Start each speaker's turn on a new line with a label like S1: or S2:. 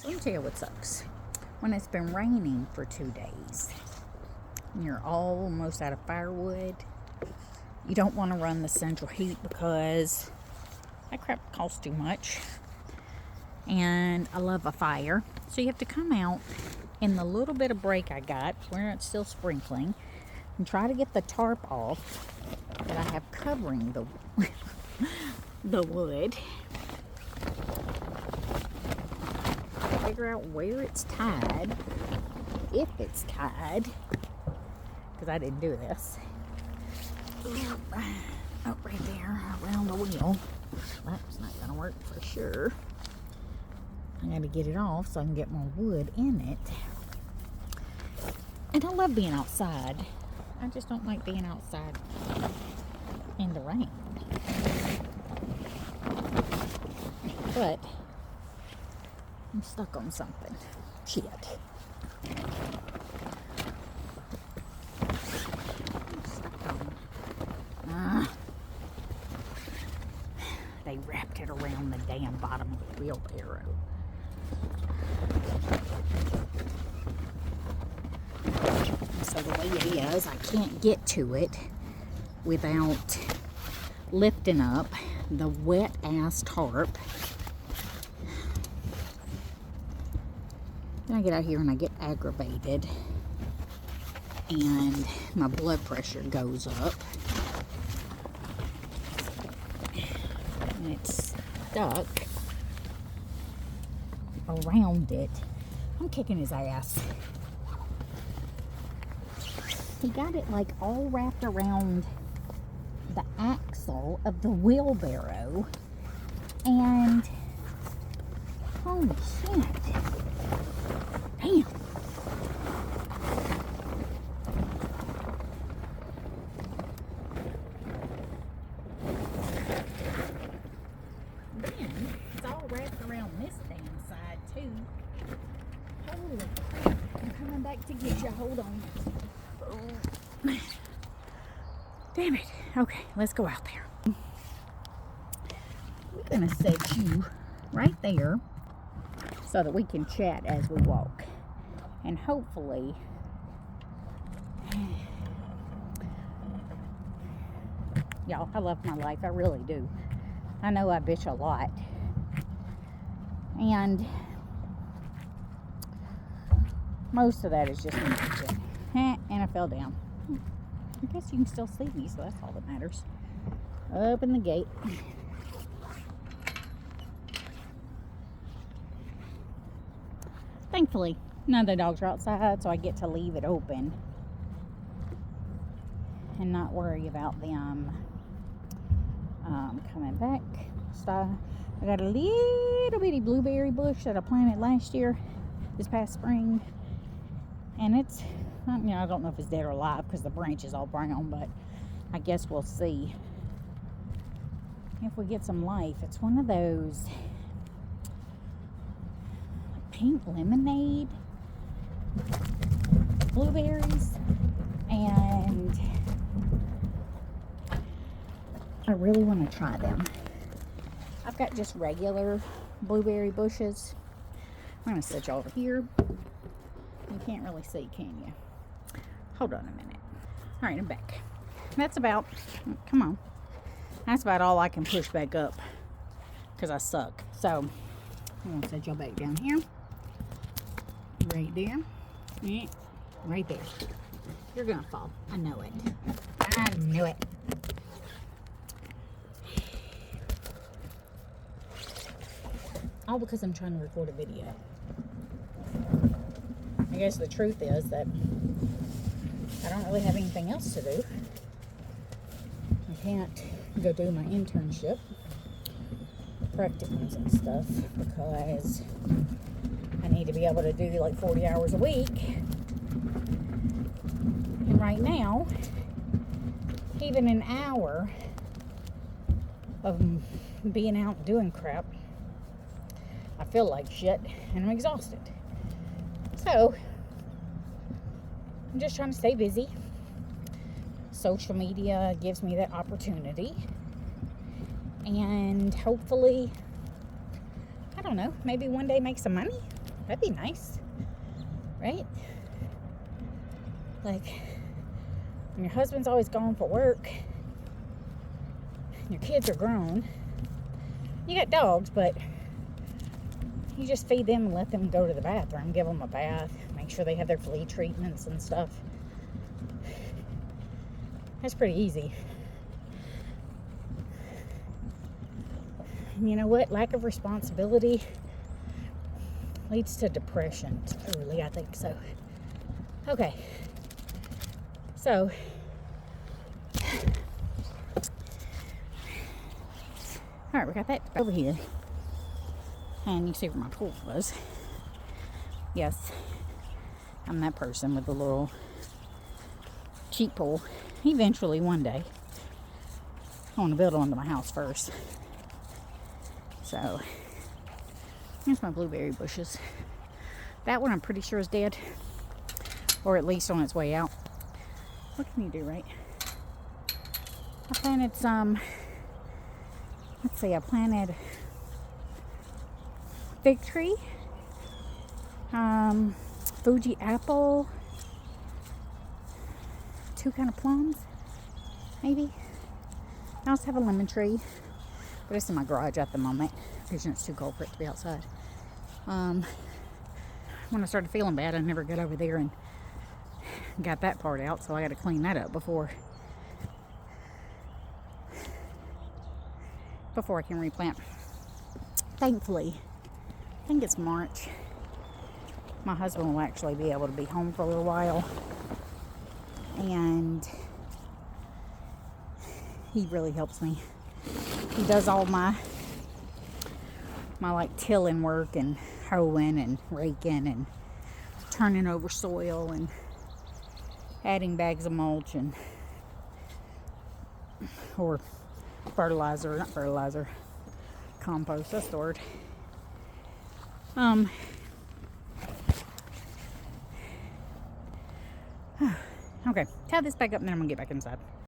S1: Let me tell you what sucks. When it's been raining for 2 days and you're almost out of firewood, you don't want to run the central heat because that crap costs too much. And I love a fire. So you have to come out in the little bit of break I got where it's still sprinkling and try to get the tarp off that I have covering the the wood. Figure out where it's tied, if it's tied, because I didn't do this. Oh, right there, around the wheel. That's not gonna work for sure. I gotta get it off so I can get more wood in it. And I love being outside. I just don't like being outside in the rain. But I'm stuck on something. Shit. I'm stuck on. They wrapped it around the damn bottom of the wheelbarrow. So the way it is, I can't get to it without lifting up the wet ass tarp. Then I get out here and I get aggravated and my blood pressure goes up and it's stuck around it. I'm kicking his ass. He got it like all wrapped around the axle of the wheelbarrow and holy shit. Damn. Then it's all wrapped around this damn side too. Holy crap. I'm coming back to get you. Hold on. Oh. Damn it. Okay, let's go out there. We're gonna set you right there so that we can chat as we walk. And hopefully y'all, I love my life. I really do. I know I bitch a lot. And most of that is just me bitching. And I fell down. I guess you can still see me, so that's all that matters. Open the gate. Thankfully, none of the dogs are outside, so I get to leave it open and not worry about them coming back. So I got a little bitty blueberry bush that I planted last year, this past spring, and it's, you know, I don't know if it's dead or alive because the branch is all brown, but I guess we'll see if we get some life. It's one of those pink lemonade blueberries, and I really want to try them. I've got just regular blueberry bushes. I'm going to set you over here. You can't really see, can you? Hold on a minute. All right, I'm back. That's about, come on. That's about all I can push back up because I suck. So I'm going to set y'all back down here. Right there. Yeah, right there. You're going to fall. I know it. I knew it. All because I'm trying to record a video. I guess the truth is that I don't really have anything else to do. I can't go do my internship, practicums and stuff, because I need to be able to do like 40 hours a week. And right now, even an hour of being out doing crap, I feel like shit and I'm exhausted. So I'm just trying to stay busy. Social media gives me that opportunity, and hopefully, I don't know, maybe one day make some money. That'd be nice, right? Like, when your husband's always gone for work, and your kids are grown, you got dogs, but you just feed them and let them go to the bathroom, give them a bath, make sure they have their flea treatments and stuff. That's pretty easy. And you know what? Lack of responsibility leads to depression. Truly, I think so. Okay. So, alright, we got that over here. And you see where my pool was. Yes, I'm that person with the little cheap pool. Eventually, one day, I want to build onto my house first. So, here's my blueberry bushes. That one I'm pretty sure is dead. Or at least on its way out. What can you do, right? I planted some, let's see, I planted fig tree, Fuji apple, 2 kind of plums, maybe. I also have a lemon tree, but it's in my garage at the moment because it's too cold for it to be outside. When I started feeling bad, I never got over there and got that part out, so I got to clean that up before I can replant. Thankfully, I think it's March, my husband will actually be able to be home for a little while, and he really helps me. He does all my like tilling work and hoeing and raking and turning over soil and adding bags of mulch and or not fertilizer, compost, that's the word. Okay, tie this back up and then I'm gonna get back inside.